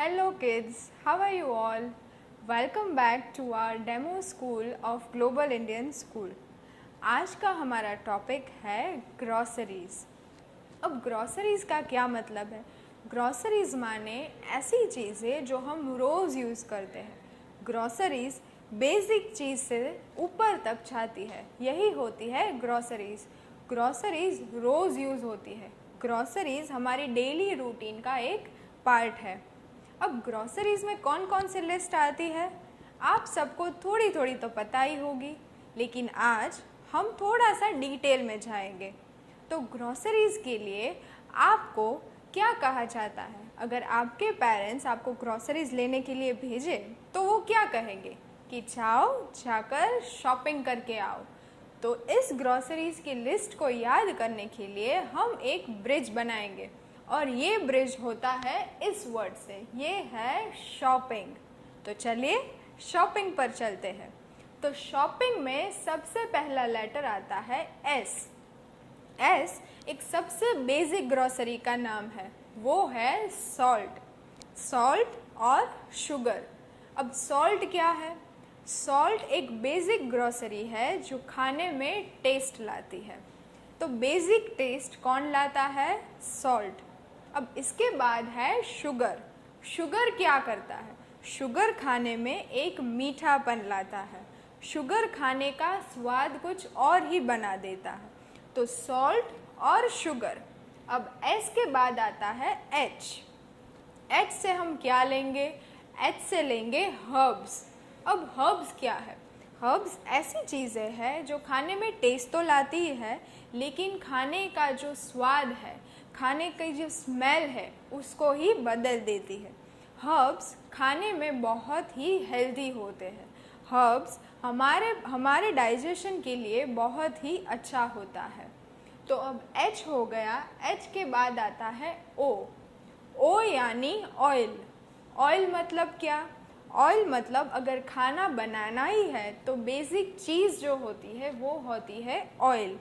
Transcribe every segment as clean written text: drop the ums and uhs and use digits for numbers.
Hello kids, how are you all? Welcome back to our demo school of Global Indian School. आज का हमारा topic है groceries. अब groceries का क्या मतलब है? ग्रॉसरीज़ माने ऐसी चीज़ें जो हम रोज़ यूज़ करते हैं। ग्रॉसरीज़ बेसिक चीज़ से ऊपर तक जाती है, यही होती है ग्रॉसरीज़। ग्रॉसरीज़ रोज़ यूज़ होती है। ग्रॉसरीज़ हमारी डेली रूटीन का एक पार्ट है। अब ग्रॉसरीज़ में कौन कौन सी लिस्ट आती है आप सबको थोड़ी थोड़ी तो पता ही होगी, लेकिन आज हम थोड़ा सा डिटेल में जाएंगे। तो ग्रॉसरीज़ के लिए आपको क्या कहा जाता है? अगर आपके पेरेंट्स आपको ग्रॉसरीज़ लेने के लिए भेजे तो वो क्या कहेंगे कि जाओ जाकर शॉपिंग करके आओ। तो इस ग्रॉसरीज़ की लिस्ट को याद करने के लिए हम एक ब्रिज बनाएंगे और ये ब्रिज होता है इस वर्ड से, ये है शॉपिंग। तो चलिए शॉपिंग पर चलते हैं। तो शॉपिंग में सबसे पहला लेटर आता है एस। एस एक सबसे बेसिक ग्रॉसरी का नाम है, वो है सॉल्ट। सॉल्ट और शुगर। अब सॉल्ट क्या है? सॉल्ट एक बेसिक ग्रॉसरी है जो खाने में टेस्ट लाती है। तो बेसिक टेस्ट कौन लाता है? सॉल्ट। अब इसके बाद है शुगर। शुगर क्या करता है? शुगर खाने में एक मीठापन लाता है। शुगर खाने का स्वाद कुछ और ही बना देता है। तो सॉल्ट और शुगर। अब एस के बाद आता है एच। एच से हम क्या लेंगे? एच से लेंगे हर्ब्स। अब हर्ब्स क्या है? हर्ब्स ऐसी चीज़ें हैं जो खाने में टेस्ट तो लाती है, लेकिन खाने का जो स्वाद है, खाने की जो स्मेल है, उसको ही बदल देती है। हर्ब्स खाने में बहुत ही हेल्दी होते हैं। हर्ब्स हमारे डाइजेशन के लिए बहुत ही अच्छा होता है। तो अब एच हो गया। एच के बाद आता है ओ। ओ यानी ऑयल। ऑयल मतलब क्या? ऑयल मतलब अगर खाना बनाना ही है तो बेसिक चीज़ जो होती है वो होती है ऑयल।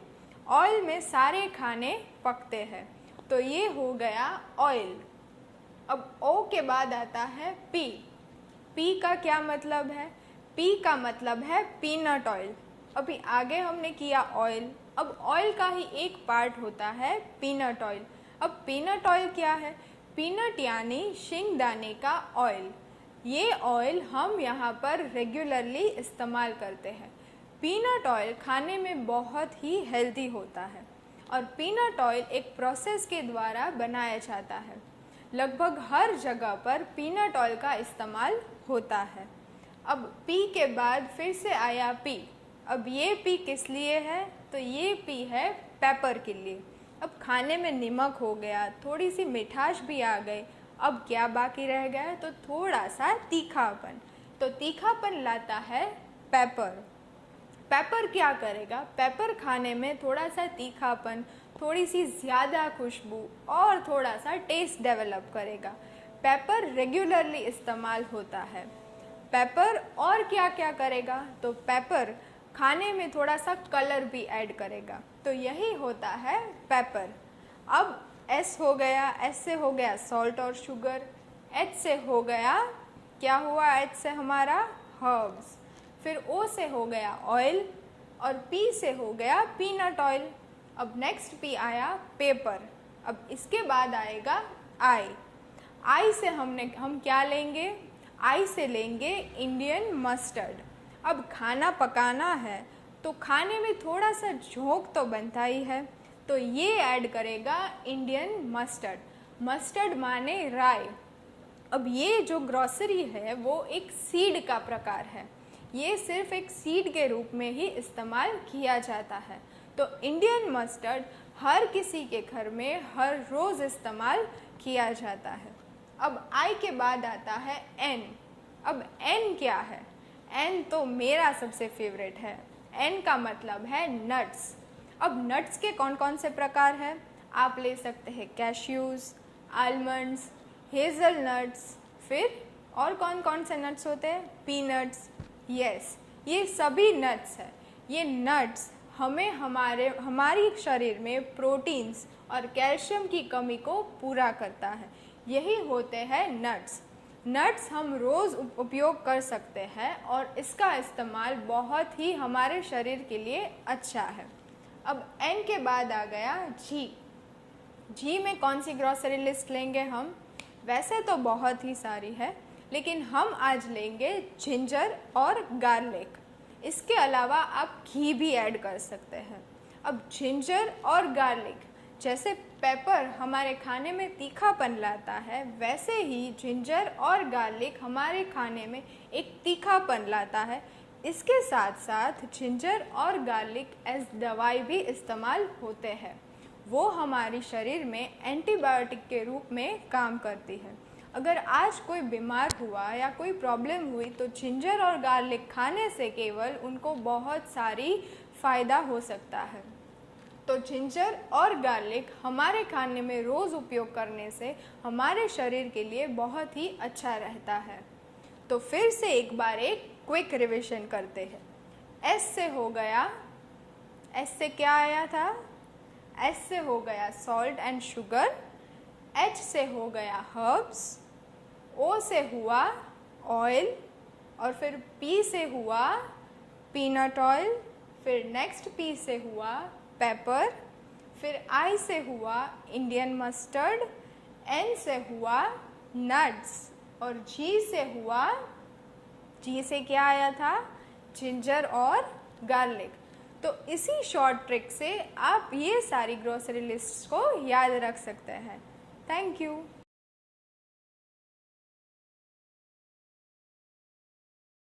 ऑयल में सारे खाने पकते हैं। तो ये हो गया ऑयल। अब ओ के बाद आता है पी। पी का क्या मतलब है? पी का मतलब है पीनट ऑयल। अभी आगे हमने किया ऑयल, अब ऑयल का ही एक पार्ट होता है पीनट ऑयल। अब पीनट ऑयल क्या है? पीनट यानी शिंगदाने का ऑयल। ये ऑयल हम यहाँ पर रेगुलरली इस्तेमाल करते हैं। पीनट ऑयल खाने में बहुत ही हेल्दी होता है और पीनट ऑयल एक प्रोसेस के द्वारा बनाया जाता है। लगभग हर जगह पर पीनट ऑयल का इस्तेमाल होता है। अब पी के बाद फिर से आया पी। अब ये पी किस लिए है? तो ये पी है पेपर के लिए। अब खाने में नमक हो गया, थोड़ी सी मिठास भी आ गई, अब क्या बाकी रह गया? तो थोड़ा सा तीखापन। तो तीखापन लाता है पेपर। पेपर क्या करेगा? पेपर खाने में थोड़ा सा तीखापन, थोड़ी सी ज़्यादा खुशबू और थोड़ा सा टेस्ट डेवलप करेगा। पेपर रेगुलरली इस्तेमाल होता है। पेपर और क्या क्या करेगा? तो पेपर खाने में थोड़ा सा कलर भी ऐड करेगा। तो यही होता है पेपर। अब एस हो गया। एस से हो गया सॉल्ट और शुगर। एच से हो गया, क्या हुआ एच से हमारा? हर्ब्स। फिर ओ से हो गया ऑयल और पी से हो गया पीनट ऑयल। अब नेक्स्ट पी आया पेपर। अब इसके बाद आएगा आई। आई से हम क्या लेंगे? आई से लेंगे इंडियन मस्टर्ड। अब खाना पकाना है तो खाने में थोड़ा सा झोंक तो बनता ही है, तो ये ऐड करेगा इंडियन मस्टर्ड। मस्टर्ड माने राई। अब ये जो ग्रॉसरी है वो एक सीड का प्रकार है। ये सिर्फ एक सीड के रूप में ही इस्तेमाल किया जाता है। तो इंडियन मस्टर्ड हर किसी के घर में हर रोज़ इस्तेमाल किया जाता है। अब आई के बाद आता है एन। अब एन क्या है? एन तो मेरा सबसे फेवरेट है। एन का मतलब है नट्स। अब नट्स के कौन कौन से प्रकार हैं? आप ले सकते हैं कैश्यूज़, आलमंड्स, हेज़ल नट्स, फिर और कौन कौन से नट्स होते हैं? पीनट्स। यस, ये सभी नट्स हैं। ये नट्स हमें हमारी शरीर में प्रोटीन्स और कैल्शियम की कमी को पूरा करता है। यही होते हैं नट्स। नट्स हम रोज़ उपयोग कर सकते हैं और इसका इस्तेमाल बहुत ही हमारे शरीर के लिए अच्छा है। अब एन के बाद आ गया जी। जी में कौन सी ग्रॉसरी लिस्ट लेंगे हम? वैसे तो बहुत ही सारी है, लेकिन हम आज लेंगे जिंजर और गार्लिक। इसके अलावा आप घी भी ऐड कर सकते हैं। अब जिंजर और गार्लिक, जैसे पेपर हमारे खाने में तीखापन लाता है, वैसे ही जिंजर और गार्लिक हमारे खाने में एक तीखापन लाता है। इसके साथ साथ जिंजर और गार्लिक एज दवाई भी इस्तेमाल होते हैं। वो हमारे शरीर में एंटीबायोटिक के रूप में काम करती है। अगर आज कोई बीमार हुआ या कोई प्रॉब्लम हुई तो जिंजर और गार्लिक खाने से केवल उनको बहुत सारी फ़ायदा हो सकता है। तो जिंजर और गार्लिक हमारे खाने में रोज़ उपयोग करने से हमारे शरीर के लिए बहुत ही अच्छा रहता है। तो फिर से एक बार एक क्विक रिविजन करते हैं। एस से हो गया, एस से क्या आया था? एस से हो गया सॉल्ट एंड शुगर। एच से हो गया हर्ब्स। ओ से हुआ ऑयल, और फिर पी से हुआ पीनट ऑयल। फिर नेक्स्ट पी से हुआ पेपर। फिर आई से हुआ इंडियन मस्टर्ड। एन से हुआ नट्स। और जी से हुआ, जी से क्या आया था? जिंजर और गार्लिक। तो इसी शॉर्ट ट्रिक से आप ये सारी ग्रोसरी लिस्ट को याद रख सकते हैं। Thank you.